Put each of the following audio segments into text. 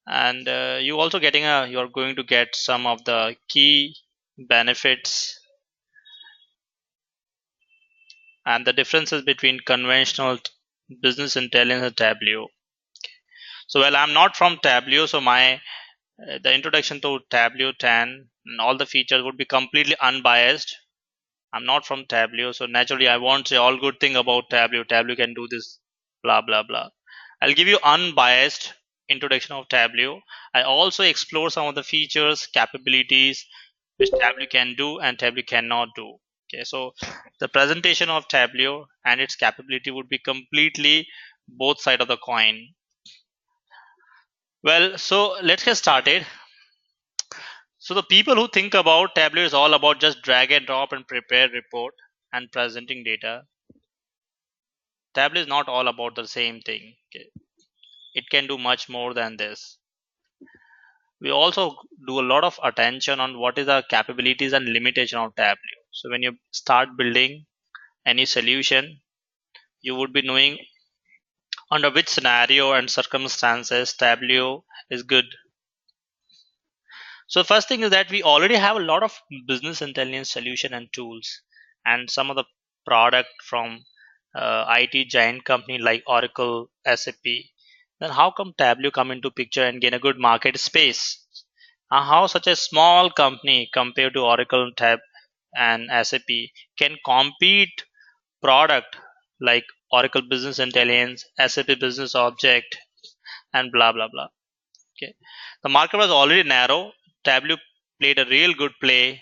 and you also getting you're going to get some of the key benefits and the differences between conventional business intelligence and Tableau. So, well, I'm not from Tableau, so my the introduction to Tableau 10 and all the features would be completely unbiased. I'm not from Tableau, so naturally I won't say all good thing about Tableau. Tableau can do this, blah blah blah. I'll give you unbiased introduction of Tableau. I also explore some of the features, capabilities which Tableau can do and Tableau cannot do. Okay, so the presentation of Tableau and its capability would be completely both side of the coin. Well, so let's get started. So the people who think about Tableau is all about just drag and drop and prepare report and presenting data. Tableau is not all about the same thing. Okay. It can do much more than this. We also do a lot of attention on what is the capabilities and limitation of Tableau. So when you start building any solution, you would be knowing under which scenario and circumstances Tableau is good. So first thing is that we already have a lot of business intelligence solution and tools, and some of the product from IT giant company like Oracle, SAP. Then how come Tableau come into picture and gain a good market space? How such a small company compared to Oracle, Tab, and SAP can compete product like Oracle Business Intelligence, SAP Business Object, and blah blah blah. Okay, the market was already narrow. Tableau played a real good play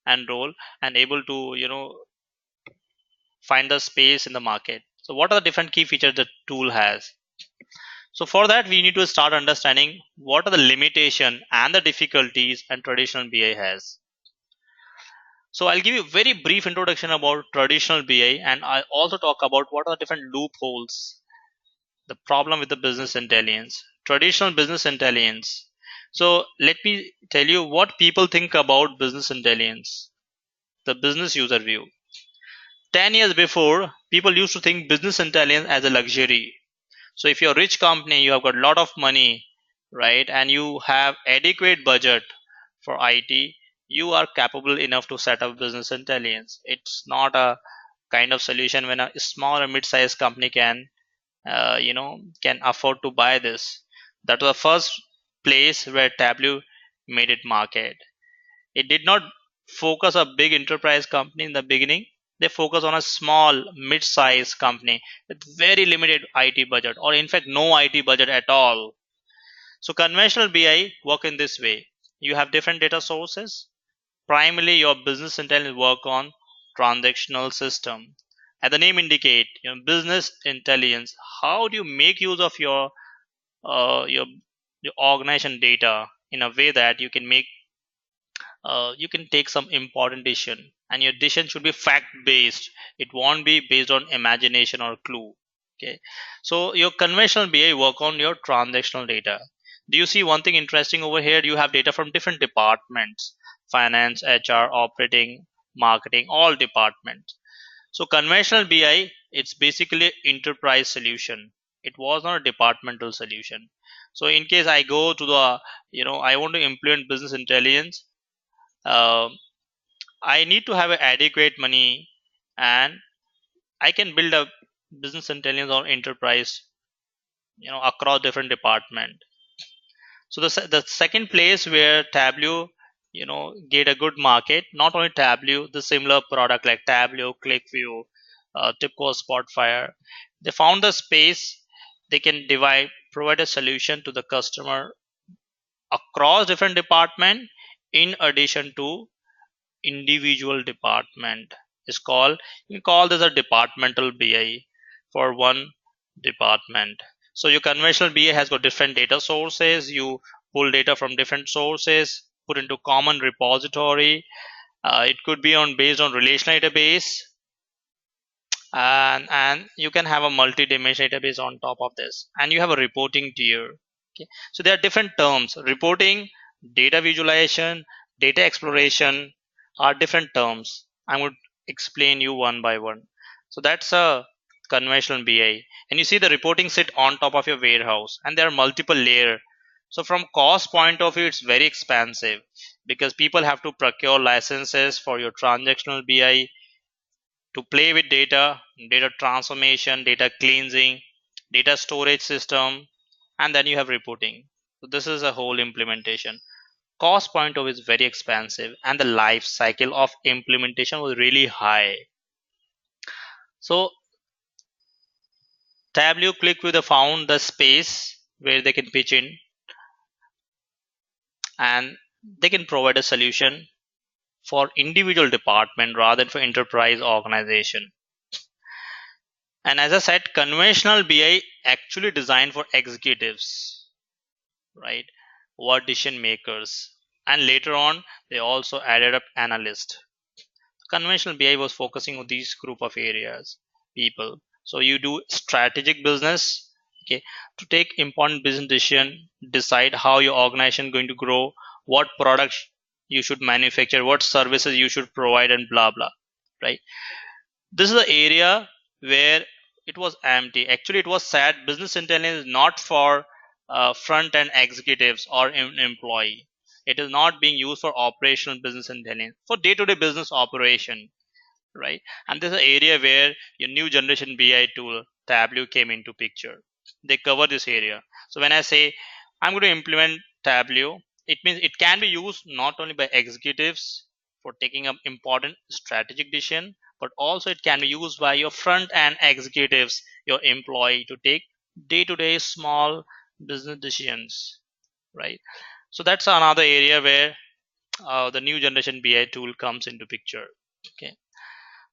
and role and able to find the space in the market. So what are the different key features the tool has? So for that we need to start understanding what are the limitation and the difficulties and traditional BI has. So I'll give you a very brief introduction about traditional BI and I'll also talk about what are the different loopholes, the problem with the business intelligence, traditional business intelligence. So let me tell you what people think about business intelligence, the business user view. 10 years before, people used to think business intelligence as a luxury. So if you're a rich company, you have got a lot of money, right, and you have adequate budget for IT, you are capable enough to set up business intelligence. It's not a kind of solution when a small or mid-sized company can afford to buy this. That was the first place where Tableau made it market. It did not focus a big enterprise company in the beginning. They focus on a small mid-sized company with very limited IT budget or in fact no IT budget at all. So conventional BI work in this way. You have different data sources. Primarily your business intelligence work on transactional system. As the name indicate, business intelligence. How do you make use of uh, your your organization data in a way that you can take some important decision, and your decision should be fact based. It won't be based on imagination or clue. Okay, so your conventional BI work on your transactional data. Do you see one thing interesting over here? You have data from different departments: finance, HR, operating, marketing, all departments. So conventional BI, it's basically enterprise solution. It was not a departmental solution. So in case I go to the, I want to implement business intelligence, uh, I need to have adequate money, and I can build a business intelligence or enterprise, across different department. So the second place where Tableau, get a good market, not only Tableau, the similar product like Tableau, ClickView, Tipco, Spotfire, they found the space they can provide a solution to the customer across different department in addition to individual department. Is called, you call this a departmental BI for one department. So your conventional BI has got different data sources. You pull data from different sources, put into common repository. It could be on based on relational database, and you can have a multi-dimensional database on top of this, and you have a reporting tier. Okay, so there are different terms: reporting, data visualization, data exploration are different terms. I would explain you one by one. So that's a conventional BI, and you see the reporting sit on top of your warehouse, and there are multiple layer. So from cost point of view, it's very expensive because people have to procure licenses for your transactional BI to play with data, data transformation, data cleansing, data storage system, and then you have reporting. So this is a whole implementation. Cost point of view is very expensive, and the life cycle of implementation was really high. So Tableau click with the found the space where they can pitch in, and they can provide a solution for individual department rather than for enterprise organization. And as I said, conventional BI actually designed for executives, right? Or decision makers. And later on, they also added up analysts. Conventional BI was focusing on these group of areas, people. So you do strategic business, okay, to take important business decision, decide how your organization going to grow, what products you should manufacture, what services you should provide, and blah blah, right? This is the area where it was empty. Actually, it was sad. Business intelligence is not for front end executives or employee. It is not being used for operational business intelligence for day to day business operation, right? And this is an area where your new generation BI tool Tableau came into picture. They cover this area. So when I say I'm going to implement Tableau, it means it can be used not only by executives for taking up important strategic decision, but also it can be used by your front end executives, your employee, to take day to day small business decisions, right? So that's another area where the new generation BI tool comes into picture. Okay.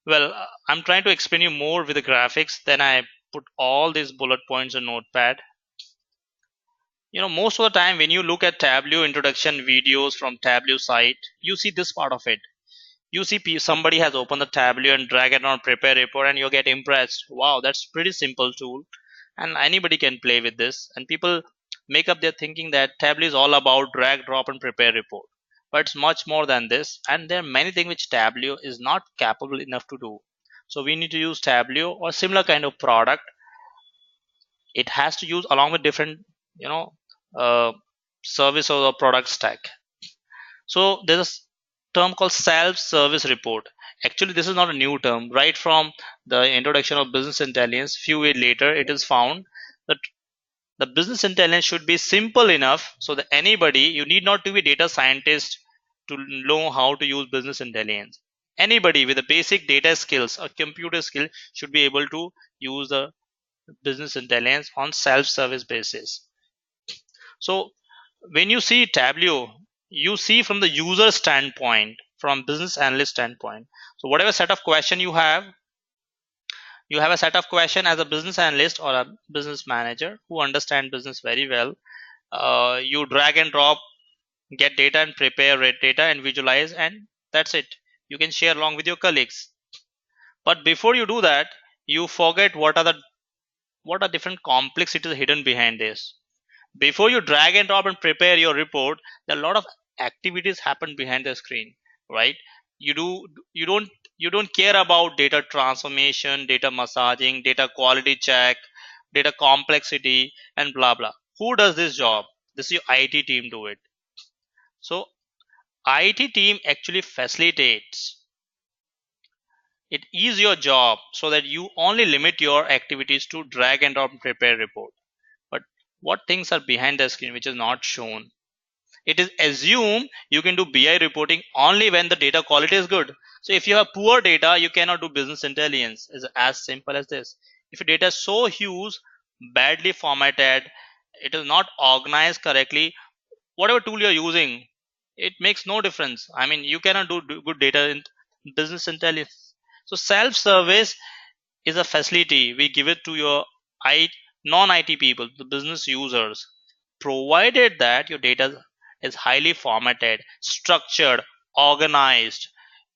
Well, I'm trying to explain you more with the graphics. Then I put all these bullet points on Notepad. Most of the time when you look at Tableau introduction videos from Tableau site, you see this part of it. You see somebody has opened the Tableau and drag it on prepare report, and you get impressed. Wow, that's pretty simple tool, and anybody can play with this. And people make up their thinking that Tableau is all about drag, drop, and prepare report. But it's much more than this, and there are many things which Tableau is not capable enough to do. So we need to use Tableau or similar kind of product. It has to use along with different, you know, uh, service or product stack. So there's a term called self-service report. Actually, this is not a new term. Right from the introduction of business intelligence, few years later, it is found that the business intelligence should be simple enough so that anybody, you need not to be data scientist to know how to use business intelligence. Anybody with a basic data skills or computer skill should be able to use the business intelligence on self-service basis. So when you see Tableau, you see from the user standpoint, from business analyst standpoint. So whatever set of question you have a set of question as a business analyst or a business manager who understand business very well. You drag and drop, get data and prepare data and visualize, and that's it. You can share along with your colleagues. But before you do that, you forget what are different complexities hidden behind this. Before you drag and drop and prepare your report, there are a lot of activities happen behind the screen, right? You don't care about data transformation, data massaging, data quality check, data complexity, and blah blah. Who does this job? This is your IT team do it. So IT team actually facilitates. It is your job so that you only limit your activities to drag and drop and prepare report. But what things are behind the screen which is not shown? It is assumed you can do BI reporting only when the data quality is good. So if you have poor data, you cannot do business intelligence. It's as simple as this. If your data is so huge, badly formatted, it is not organized correctly, whatever tool you're using, it makes no difference. I mean, you cannot do good data in business intelligence. So self-service is a facility we give it to your non-IT people, the business users, provided that your data is highly formatted, structured, organized,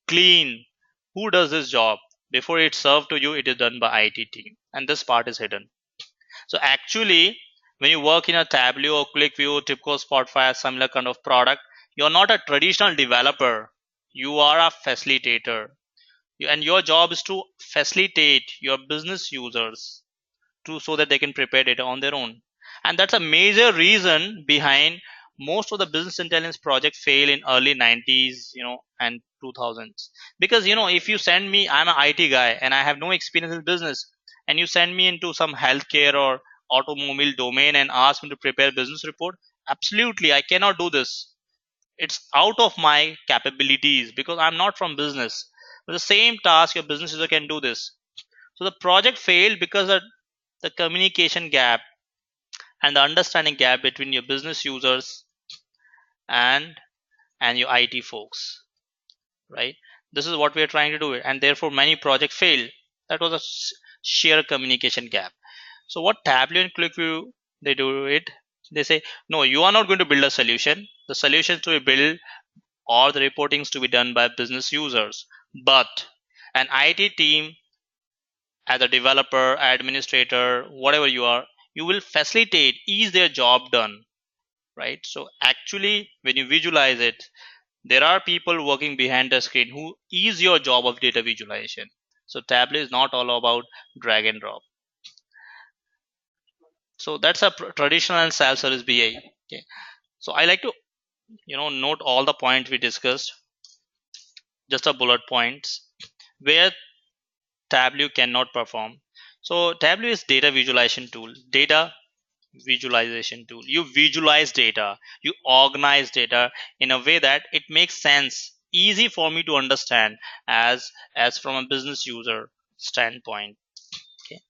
clean. Who does this job? Before it's served to you, it is done by IT team, and this part is hidden. So actually, when you work in a Tableau or ClickView, TIBCO, Spotify, similar kind of product, you're not a traditional developer. You are a facilitator, and your job is to facilitate your business users to so that they can prepare data on their own. And that's a major reason behind most of the business intelligence project fail in early 90s, and 2000s. Because if you send me, I'm an IT guy and I have no experience in business, and you send me into some healthcare or automobile domain and ask me to prepare business report, absolutely I cannot do this. It's out of my capabilities because I'm not from business. But the same task your business user can do this. So the project failed because of the communication gap and the understanding gap between your business users and your IT folks, right? This is what we are trying to do, and therefore many projects fail. That was a sheer communication gap. So what Tableau and ClickView, they do it? They say, no, you are not going to build a solution. The solutions to be built or the reportings to be done by business users, but an IT team, as a developer, administrator, whatever you are, you will facilitate, ease their job done, right? So actually, when you visualize it, there are people working behind the screen who ease your job of data visualization. So Tableau is not all about drag and drop. So that's a traditional and self-service BA. Okay. So I like to note all the points we discussed, just a bullet points where Tableau cannot perform. So Tableau is data visualization tool. Data visualization tool. You visualize data, you organize data in a way that it makes sense, easy for me to understand as from a business user standpoint. Okay.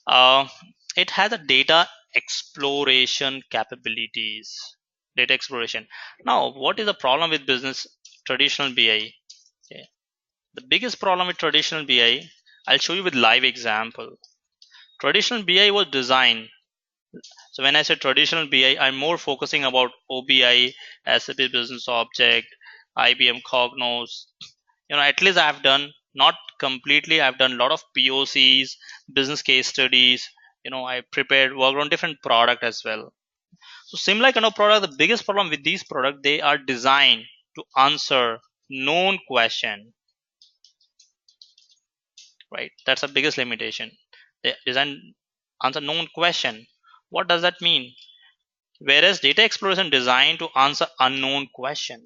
uh, it has a data exploration capabilities. Data exploration. Now what is the problem with business traditional BI? Okay. The biggest problem with traditional BI, I'll show you with live example. Traditional BI was designed. So when I say traditional BI, I'm more focusing about OBI, SAP Business Object, IBM Cognos. At least I've done, not completely, I've done a lot of POCs, business case studies. I prepared, worked on different product as well. So similar kind of product, the biggest problem with these product, they are designed to answer known question, right? That's the biggest limitation. They design answer known question. What does that mean? Whereas data exploration designed to answer unknown question,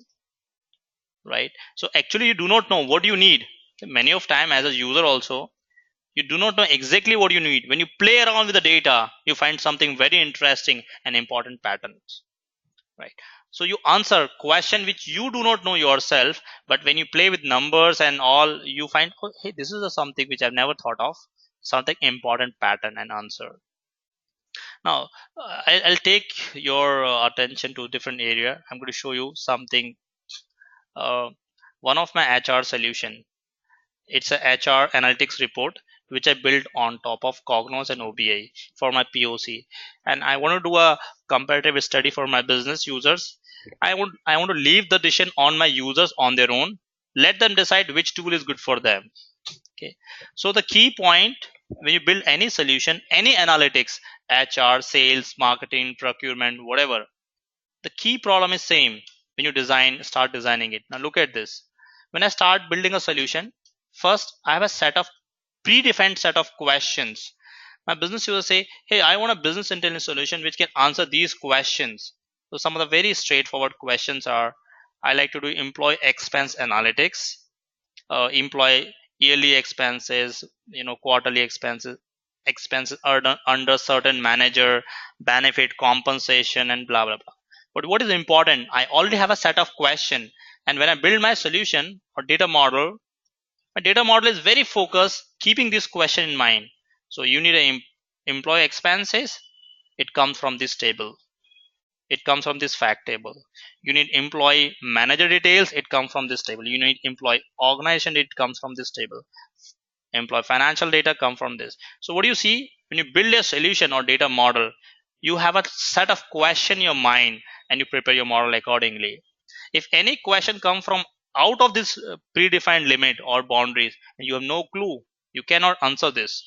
right? So actually you do not know what you need. Many of time as a user also, you do not know exactly what you need. When you play around with the data, you find something very interesting and important patterns, right? So you answer question which you do not know yourself, but when you play with numbers and all, you find, oh, hey, this is a something which I've never thought of, something important pattern and answer. Now, I'll take your attention to a different area. I'm going to show you something. One of my HR solution. It's a HR analytics report which I built on top of Cognos and OBI for my POC, and I want to do a comparative study for my business users. I want to leave the decision on my users on their own. Let them decide which tool is good for them. Okay. So the key point when you build any solution, any analytics, HR, sales, marketing, procurement, whatever, the key problem is same when you start designing it. Now look at this. When I start building a solution, first I have a set of predefined set of questions. My business users say, hey, I want a business intelligence solution which can answer these questions. So some of the very straightforward questions are, I like to do employee expense analytics, employee yearly expenses, quarterly expenses under certain manager, benefit compensation, and blah blah blah. But what is important, I already have a set of question, and when I build my solution or data model, my data model is very focused keeping this question in mind. So you need a employee expenses, it comes from this table, it comes from this fact table. You need employee manager details, it comes from this table. You need employee organization, it comes from this table. Employee financial data come from this. So what do you see when you build a solution or data model? You have a set of question in your mind and you prepare your model accordingly. If any question come from out of this predefined limit or boundaries and you have no clue, you cannot answer this.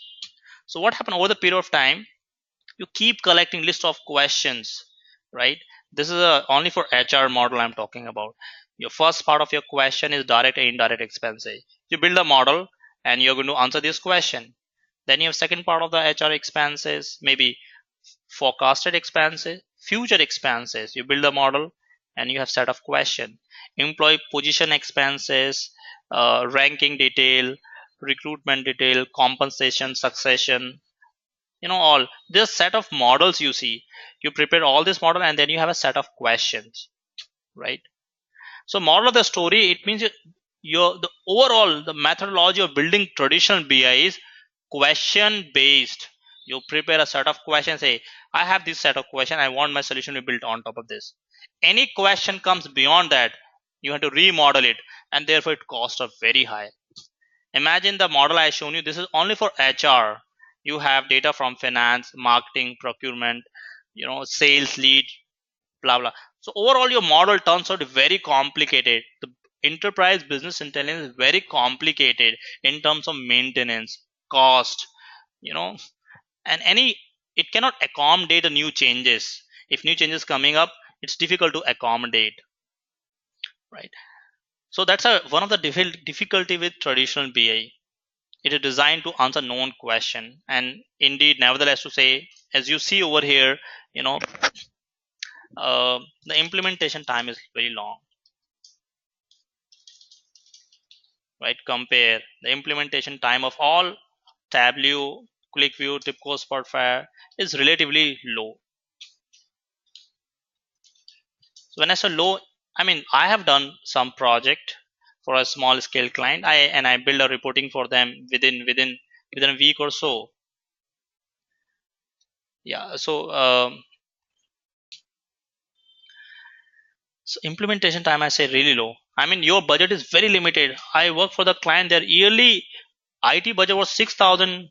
So what happened over the period of time, you keep collecting list of questions, right? This is only for HR model I'm talking about. Your first part of your question is direct and indirect expenses. You build a model and you're going to answer this question. Then you have second part of the HR expenses, maybe forecasted expenses, future expenses. You build a model and you have set of question. Employee position expenses, ranking detail, recruitment detail, compensation, succession, all this set of models you see. You prepare all this model and then you have a set of questions, right? So moral of the story, it means your the overall the methodology of building traditional BI is question based. You prepare a set of questions, say, I have this set of question, I want my solution to be built on top of this. Any question comes beyond that, you have to remodel it, and therefore it costs a very high. Imagine the model I shown you, this is only for HR. You have data from finance, marketing, procurement, sales lead, blah blah. So overall your model turns out very complicated. The enterprise business intelligence is very complicated in terms of maintenance, cost, you know and any it cannot accommodate the new changes. If new changes coming up, it's difficult to accommodate, right? So that's one of the difficulty with traditional BI. It is designed to answer known question, and indeed nevertheless to say, as you see over here, you know the implementation time is very long, right? Compare the implementation time of all Tableau, ClickView, TIBCO, Spotfire is relatively low. So when I say low, I mean I have done some project for a small scale client. I build a reporting for them within a week or so. Yeah. So implementation time I say really low. I mean your budget is very limited. I work for the client. Their yearly IT budget was $6,000.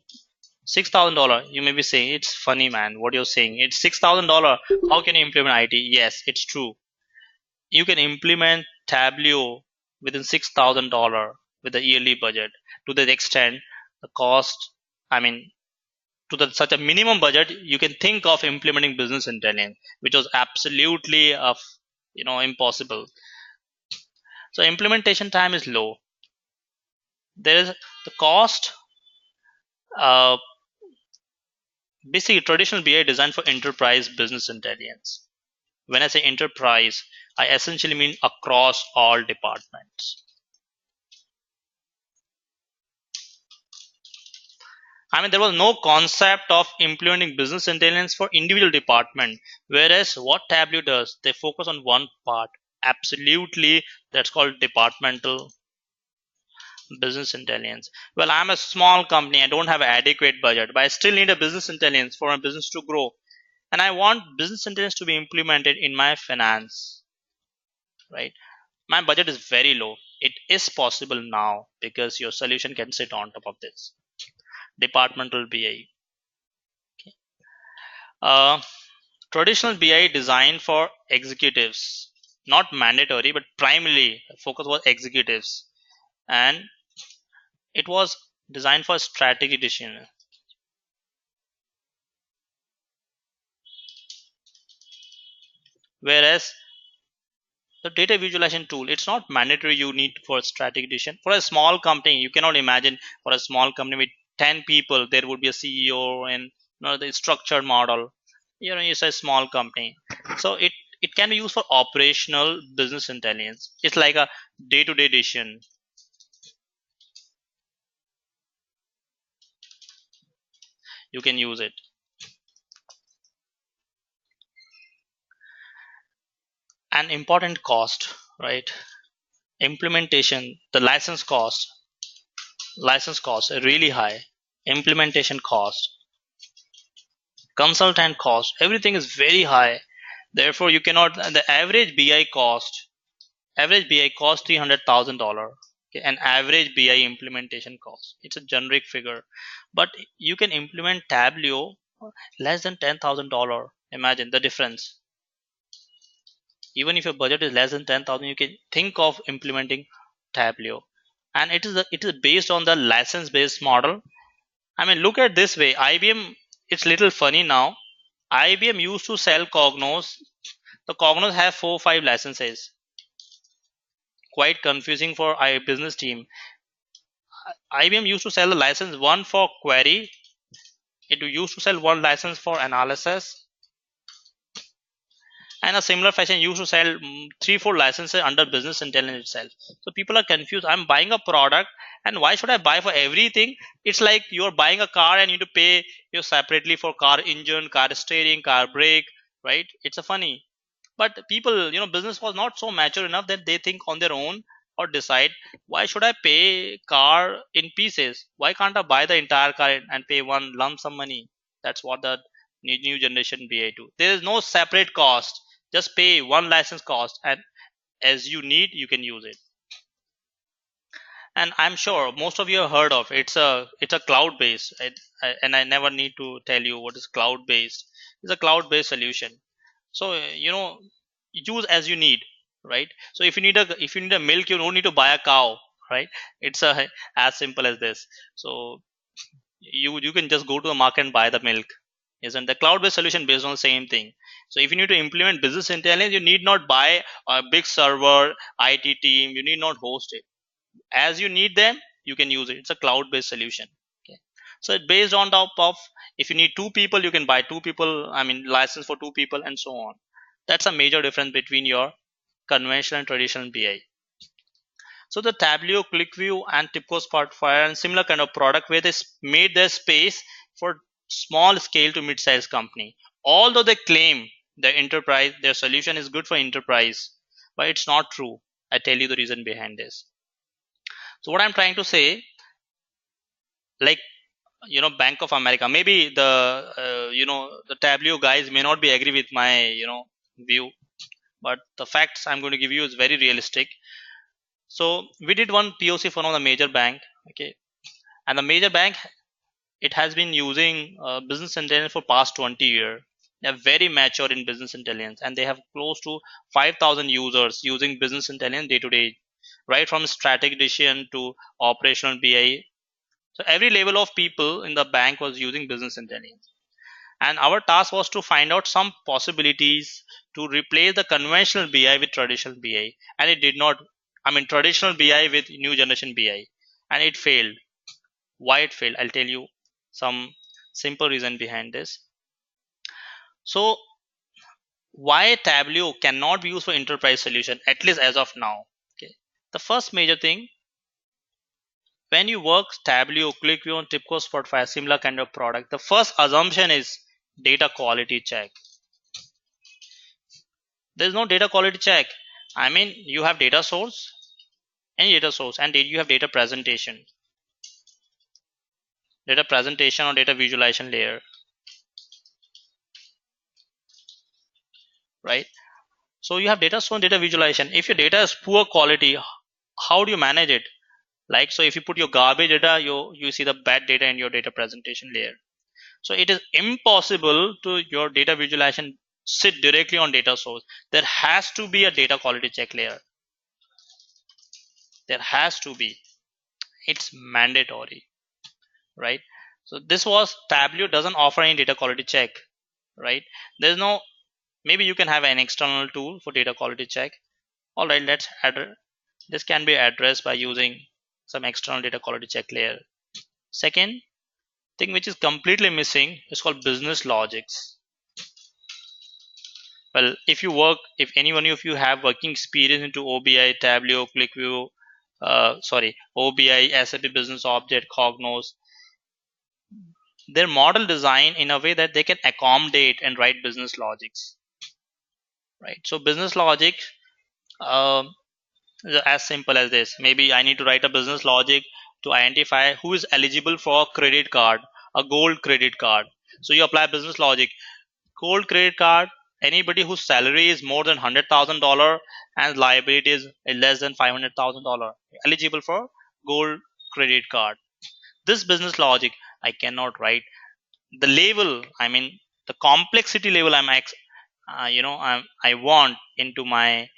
You may be saying it's funny, man. What you're saying? It's $6,000. How can you implement IT? Yes, it's true. You can implement Tableau within $6,000 with a yearly budget. To the extent the cost, I mean, such a minimum budget, you can think of implementing business intelligence, which was absolutely of impossible. So implementation time is low. There is the cost. Uh, Basically, traditional BI designed for enterprise business intelligence. When I say enterprise, I essentially mean across all departments. I mean, there was no concept of implementing business intelligence for individual department. Whereas what Tableau does, they focus on one part. Absolutely, that's called departmental business intelligence. Well, I'm a small company. I don't have adequate budget, but I still need a business intelligence for my business to grow. And I want business intelligence to be implemented in my finance, right? My budget is very low. It is possible now because your solution can sit on top of this. Departmental BI. Uh, Traditional BI designed for executives, not mandatory, but primarily focus was executives, and it was designed for strategy decision. Whereas the data visualization tool, it's not mandatory you need for strategic decision. For a small company, you cannot imagine for a small company with 10 people, there would be a CEO and the structured model. It's a small company. So it can be used for operational business intelligence. It's like a day-to-day decision. You can use it. An important cost, right? Implementation, the license cost are really high. Implementation cost, consultant cost, everything is very high. Therefore you cannot, the average bi cost $300,000. Okay, an average bi implementation cost, it's a generic figure, but you can implement Tableau less than $10,000. Imagine the difference. Even if your budget is less than 10,000, you can think of implementing Tableau. And it is based on the license based model. I mean, look at this way. IBM, it's little funny now. IBM used to sell Cognos. The Cognos have 4 or 5 licenses. Quite confusing for a business team. IBM used to sell the license one for query. it used to sell one license for analysis, and a similar fashion used to sell three four licenses under business intelligence itself. So people are confused. I'm buying a product, and why should I buy for everything? It's like you're buying a car and you need to pay you separately for car engine, car steering, car brake, right? It's a funny. But people, business was not so mature enough that they think on their own or decide, why should I pay car in pieces? Why can't I buy the entire car and pay one lump sum money? That's what the new generation BA do. There is no separate cost. Just pay one license cost, and as you need, you can use it. And I'm sure most of you have heard of it's a cloud based, and I never need to tell you what is cloud based. It's a cloud based solution. So use as you need, right? So if you need a milk, you don't need to buy a cow, right? It's as simple as this. So you can just go to the market and buy the milk. Isn't the cloud based solution based on the same thing? So if you need to implement business intelligence, you need not buy a big server, IT team. You need not host it. As you need them, you can use it. It's a cloud based solution. Okay. So it's based on top of, if you need two people, you can buy two people, I mean license for two people, and so on. That's a major difference between your conventional and traditional BI. So the Tableau, ClickView, and TIBCO Spotfire and similar kind of product where they made their space for small scale to mid-sized company. Although they claim their solution is good for enterprise, but it's not true. I tell you the reason behind this. So what I'm trying to say, like, Bank of America, maybe the Tableau guys may not be agree with my view, but the facts I'm going to give you is very realistic. So we did one POC for one of the major bank, okay, and the major bank, it has been using business intelligence for past 20 years. They are very mature in business intelligence, and they have close to 5,000 users using business intelligence day to day, right from strategic decision to operational BI. So every level of people in the bank was using business intelligence, and our task was to find out some possibilities to replace the conventional BI with traditional BI, and it did not. I mean traditional BI with new generation BI, and it failed. Why it failed? I'll tell you some simple reason behind this. So why Tableau cannot be used for enterprise solution, at least as of now? Okay, the first major thing, when you work Tableau, ClickView, and TIBCO Spotfire, similar kind of product, the first assumption is data quality check. There's no data quality check. I mean, you have data source, any data source, and you have data presentation or data visualization layer, right? So you have data source, data visualization. If your data is poor quality, how do you manage it? Like, so if you put your garbage data, you see the bad data in your data presentation layer. So it is impossible to your data visualization sit directly on data source. There has to be a data quality check layer. There has to be. It's mandatory, right? So this was Tableau doesn't offer any data quality check, right? There's no, maybe you can have an external tool for data quality check. All right, let's add, this can be addressed by using some external data quality check layer. Second thing which is completely missing is called business logics. Well, if any one of you have working experience into OBI, Tableau, ClickView, OBI, SAP Business Object, Cognos, their model design in a way that they can accommodate and write business logics, right? So business logic, um, as simple as this. Maybe I need to write a business logic to identify who is eligible for a credit card, a gold credit card. So you apply business logic. Gold credit card, anybody whose salary is more than $100,000 and liability is less than $500,000 eligible for gold credit card. This business logic I cannot write. The level, I mean the complexity level I want into my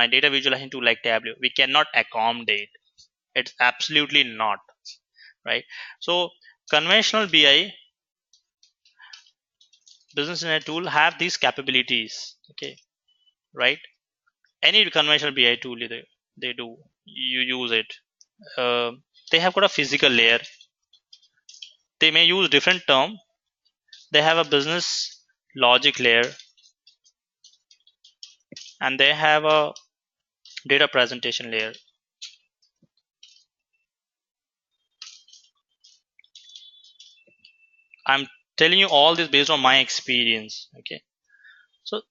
data visualization tool like Tableau, we cannot accommodate. It's absolutely not, right? So conventional BI, business intelligence tool, have these capabilities, okay, right? Any conventional BI tool they do, you use it. uh, they have got a physical layer, They may use different term. They have a business logic layer and they have a data presentation layer. I'm telling you all this based on my experience. Okay. So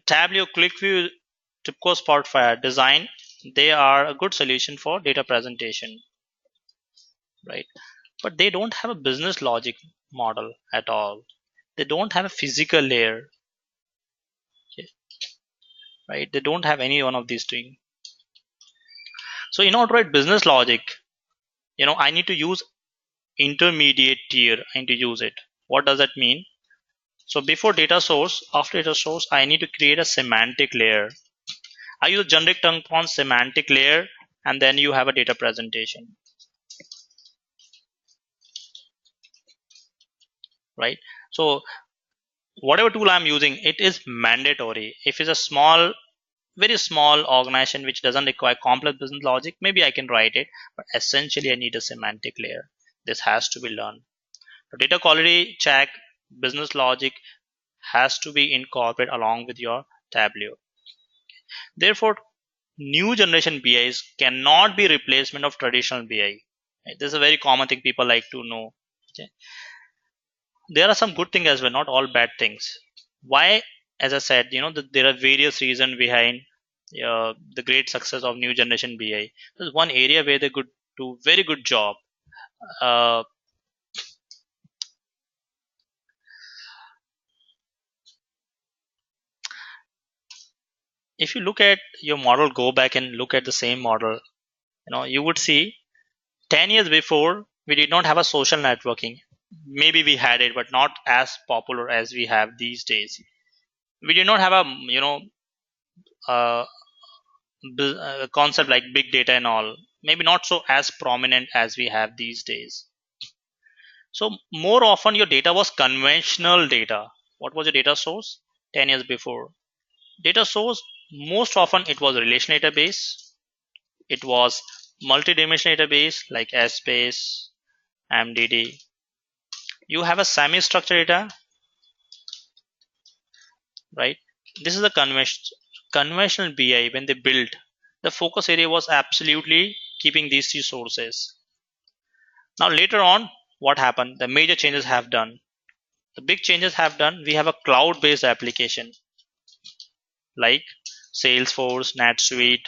Tableau, ClickView, TIBCO Spotfire design, they are a good solution for data presentation, right? But they don't have a business logic model at all. They don't have a physical layer, okay, right? They don't have any one of these things. So in order to write business logic, I need to use intermediate tier. I need to use it. What does that mean? So before data source, after data source, I need to create a semantic layer. I use generic term on semantic layer, and then you have a data presentation, right? So whatever tool I'm using, it is mandatory. If it's a small, very small organization which doesn't require complex business logic, maybe I can write it, but essentially I need a semantic layer. This has to be learned. The data quality check, business logic has to be incorporated along with your Tableau. Therefore, new generation BIs cannot be replacement of traditional BI. This is a very common thing people like to know. Okay. There are some good things as well, not all bad things. Why? As I said, there are various reasons behind the great success of new generation BI. There's one area where they could do very good job. Uh, if you look at your model, go back and look at the same model, you would see 10 years before we did not have a social networking. Maybe we had it, but not as popular as we have these days. We did not have a uh, concept like big data and all. Maybe not so as prominent as we have these days. So more often your data was conventional data. What was your data source 10 years before? Data source, most often it was relational database. It was multi-dimensional database like SPACE, MDD. You have a semi-structured data, right? This is a conventional BI when they built. The focus area was absolutely keeping these three sources. Now later on, what happened? The major changes have done. The big changes have done. We have a cloud-based application like Salesforce, NetSuite.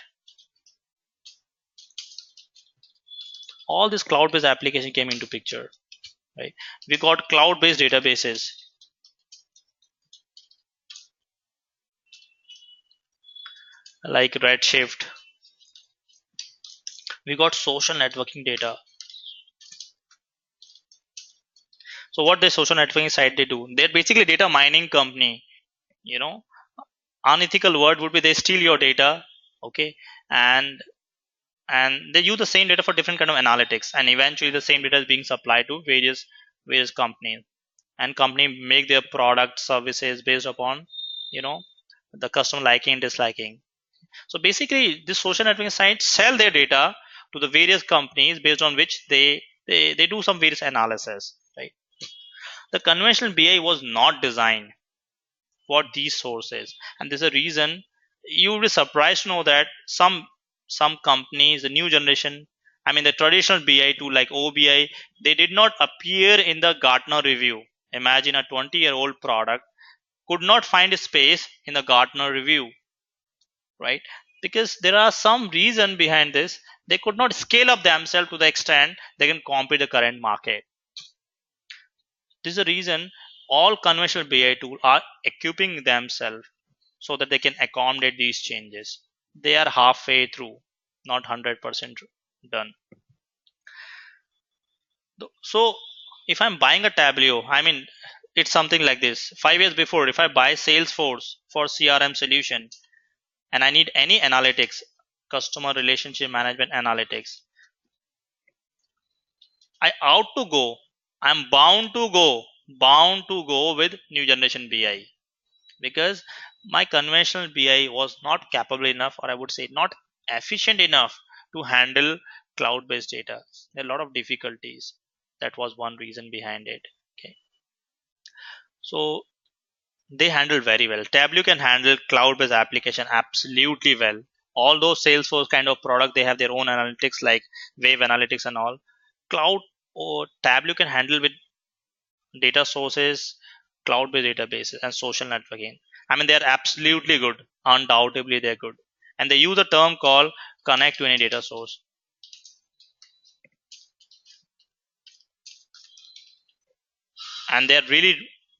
All this cloud-based application came into picture, right? We got cloud-based databases like Redshift. We got social networking data. So what the social networking site they do? They're basically data mining company. You know, unethical word would be they steal your data, okay, and and they use the same data for different kind of analytics, and eventually the same data is being supplied to various companies, and company make their product services based upon you know the customer liking and disliking. So basically this social networking sites sell their data to the various companies based on which they do some various analysis, right? The conventional BI was not designed for these sources, and there's a reason. You will be surprised to know that some companies, the new generation, I mean the traditional BI tool like OBI, they did not appear in the Gartner review. Imagine a 20-year-old product could not find a space in the Gartner review, right? Because there are some reason behind this. They could not scale up themselves to the extent they can compete the current market. This is the reason all conventional BI tools are equipping themselves so that they can accommodate these changes. They are halfway through, not 100% done. So if I'm buying a Tableau, I mean, it's something like this. 5 years before, if I buy Salesforce for CRM solution and I need any analytics, customer relationship management analytics, I ought to go. I'm bound to go with new generation BI because my conventional BI was not capable enough, or I would say not efficient enough to handle cloud based data. There are a lot of difficulties. That was one reason behind it. Okay, so they handle very well. Tableau can handle cloud-based application absolutely well. All those Salesforce kind of product, they have their own analytics like Wave Analytics and all. Cloud or Tableau can handle with data sources, cloud-based databases, and social networking. I mean, they are absolutely good. Undoubtedly, they're good. And they use a term called connect to any data source. And they're really,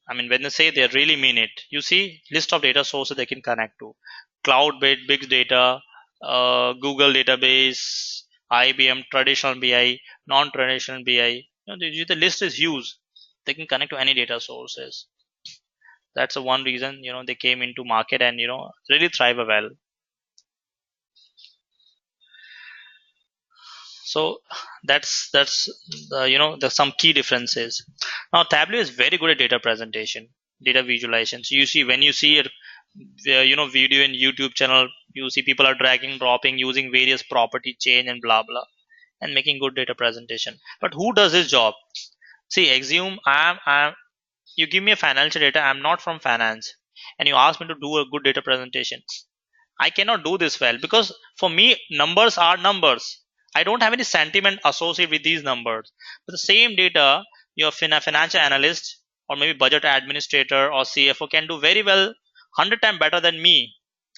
I mean, when they say, they really mean it. You see list of data sources they can connect to: cloud-based big data, Google database, IBM traditional BI, non-traditional BI. The list is huge. They can connect to any data sources. That's the one reason they came into market and really thrive well. So that's the the some key differences. Now Tableau is very good at data presentation, data visualization. So you see, when you see it, video in YouTube channel, you see people are dragging, dropping, using various property chain and blah blah, and making good data presentation. But who does this job? See, assume I'm you give me a financial data. I'm not from finance, and you ask me to do a good data presentation. I cannot do this well, because for me, numbers are numbers. I don't have any sentiment associated with these numbers. But the same data, your financial analyst or maybe budget administrator or CFO can do very well, 100 times better than me.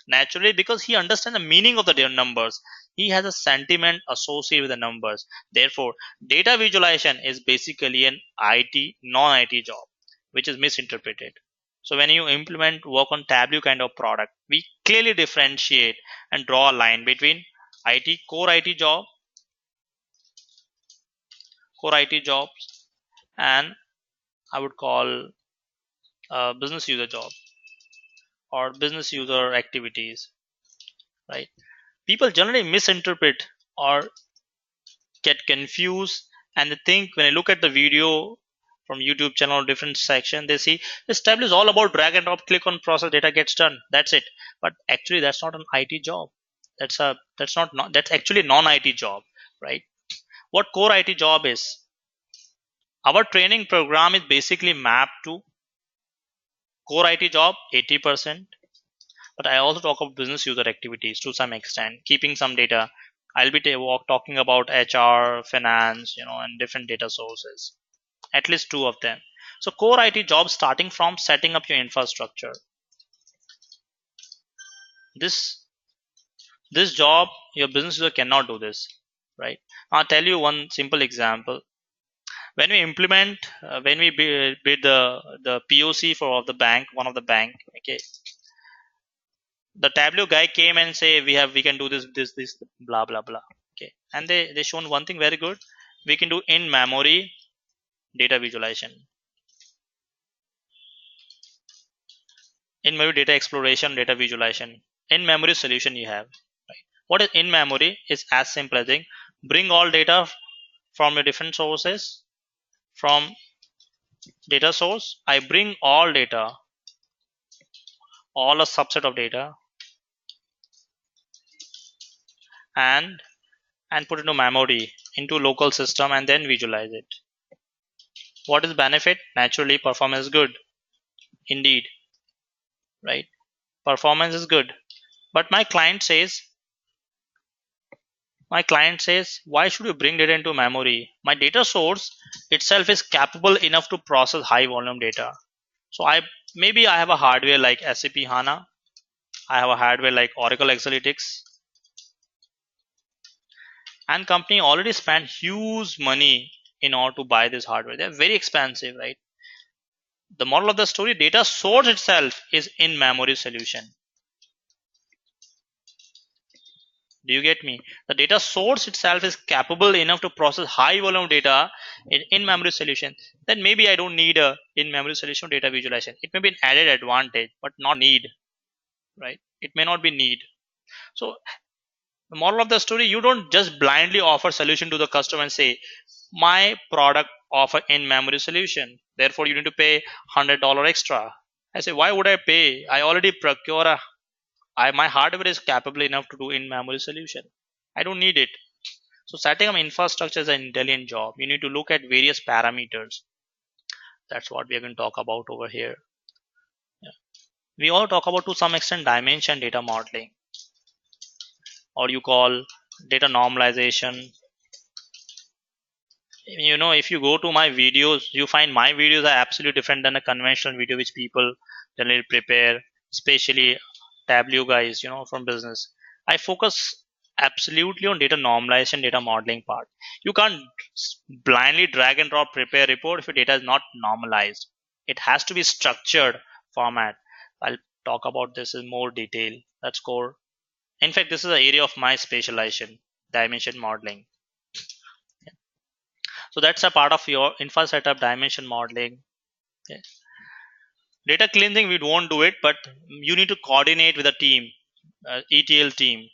Naturally, because he understands the meaning of the numbers. He has a sentiment associated with the numbers. Therefore, data visualization is basically an IT, non-IT job, which is misinterpreted. So when you implement work on Tableau kind of product, we clearly differentiate and draw a line between IT core IT job, core IT jobs, and I would call business user job or business user activities. Right? People generally misinterpret or get confused, and they think when I look at the video from YouTube channel, different section, they see this Tableau is all about drag and drop, click on process, data gets done. That's it. But actually, that's not an IT job. That's actually non-IT job, right? What core IT job is? Our training program is basically mapped to core IT job 80%, but I also talk about business user activities to some extent, keeping some data. I'll be talking about HR, finance, and different data sources, at least two of them. So core IT jobs starting from setting up your infrastructure. This this job, your business user cannot do this, right? I'll tell you one simple example. When we implement, when we bid the POC for the bank, one of the bank, okay, the Tableau guy came and say we can do this blah blah blah, okay, and they shown one thing very good. We can do in memory data visualization, in memory data exploration, data visualization, in memory solution you have. Right? What is in memory is as simple as saying bring all data from your different sources. From data source, I bring all data, all a subset of data, and put into memory, into local system, and then visualize it. What is benefit? Naturally, performance is good. Indeed, right? Performance is good. But my client says, why should you bring data into memory? My data source itself is capable enough to process high volume data. So I have a hardware like SAP HANA. I have a hardware like Oracle Exalytics. And company already spent huge money in order to buy this hardware. They're very expensive, right? The model of the story, data source itself is in memory solution. Do you get me? The data source itself is capable enough to process high volume data in memory solution. Then maybe I don't need a in memory solution data visualization. It may be an added advantage, but not need, right? It may not be need. So the moral of the story, you don't just blindly offer solution to the customer and say, my product offer in memory solution. Therefore, you need to pay $100 extra. I say, why would I pay? I already procure my hardware is capable enough to do in memory solution. I don't need it. So setting up infrastructure is an intelligent job. You need to look at various parameters. That's what we are going to talk about over here. Yeah. We all talk about to some extent dimension data modeling, or you call data normalization. If you go to my videos, you find my videos are absolutely different than a conventional video which people generally prepare, especially Tableau guys, from business. I focus absolutely on data normalization, data modeling part. You can't blindly drag and drop prepare report if your data is not normalized. It has to be structured format. I'll talk about this in more detail. That's core. In fact, this is the area of my specialization, dimension modeling. So that's a part of your infra setup, dimension modeling. Okay. Data cleansing, we won't do it, but you need to coordinate with a team, ETL team.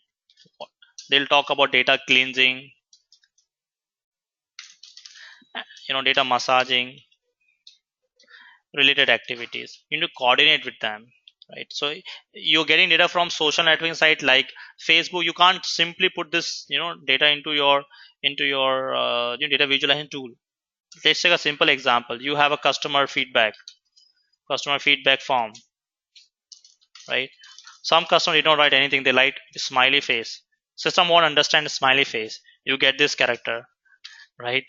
They'll talk about data cleansing, data massaging, related activities. You need to coordinate with them, right? So you're getting data from social networking site like Facebook. You can't simply put this, data into your data visualization tool. Let's take a simple example. You have a customer feedback form, right? Some customers did not write anything, they write smiley face. System won't understand smiley face. You get this character, right?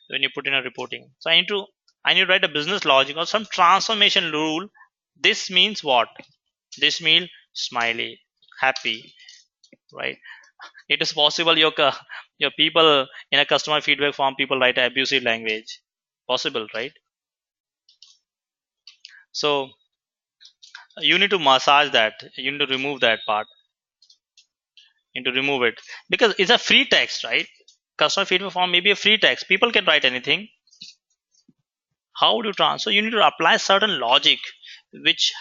When you put in a reporting. So I need to write a business logic or some transformation rule. This means what? This means smiley, happy, right? It is possible your people in a customer feedback form, people write abusive language. Possible, right? So you need to massage that. You need to remove that part. You need to remove it because it's a free text, right? Customer feedback form may be a free text. People can write anything. How would you transfer? You need to apply certain logic, which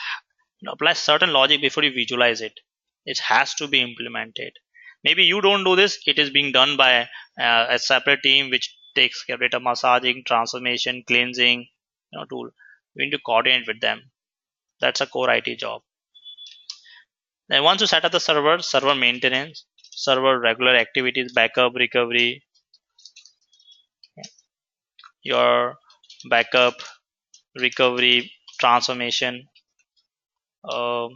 apply certain logic before you visualize it. It has to be implemented. Maybe you don't do this. It is being done by a separate team which takes care of data massaging, transformation, cleansing, tool. We need to coordinate with them. That's a core IT job. Then once you set up the server maintenance, server regular activities, backup, recovery, your backup, recovery, transformation, uh,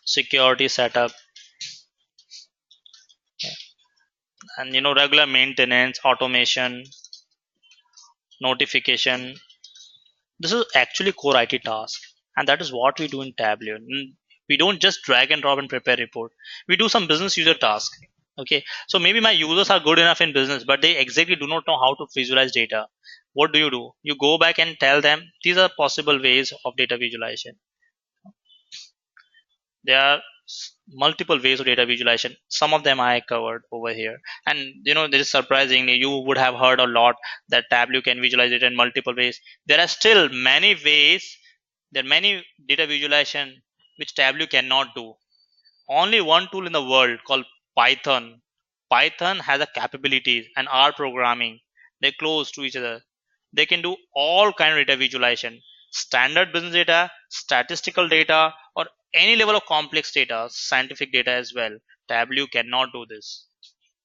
security setup, and regular maintenance, automation, notification. This is actually core IT task, and that is what we do in Tableau. We don't just drag and drop and prepare report. We do some business user task. Okay, so maybe my users are good enough in business, but they exactly do not know how to visualize data. What do? You go back and tell them these are possible ways of data visualization. There are multiple ways of data visualization. Some of them I covered over here, and this is surprisingly you would have heard a lot that Tableau can visualize it in multiple ways. There are still many ways. There are many data visualization which Tableau cannot do. Only one tool in the world called Python. Python has a capabilities and R programming. They're close to each other. They can do all kind of data visualization, standard business data, statistical data, or any level of complex data, scientific data as well. Tableau cannot do this.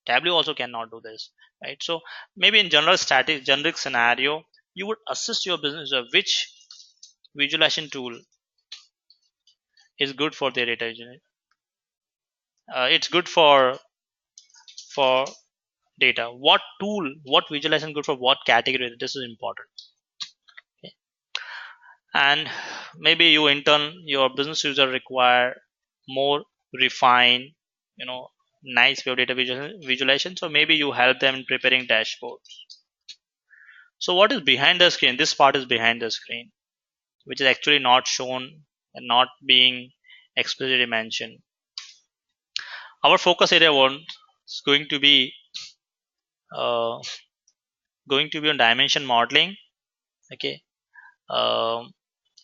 Tableau also cannot do this, right? So maybe in general static generic scenario, you would assist your business of which visualization tool is good for their data. It's good for data. What tool, what visualization good for what category? This is important. Okay. And maybe your business user require more refined, nice way of data visualization. So maybe you help them in preparing dashboards. So what is behind the screen? This part is behind the screen, which is actually not shown and not being explicitly mentioned. Our focus area one is uh, going to be on dimension modeling. Okay. Um,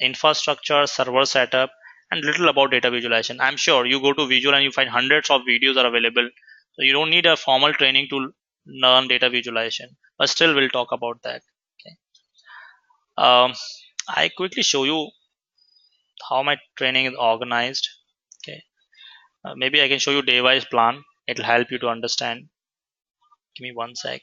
Infrastructure, server setup, and little about data visualization. I'm sure you go to Visual and you find hundreds of videos are available. So you don't need a formal training to learn data visualization. But still, we'll talk about that. Okay. I quickly show you how my training is organized. Okay. Maybe I can show you day-wise plan. It'll help you to understand. Give me one sec.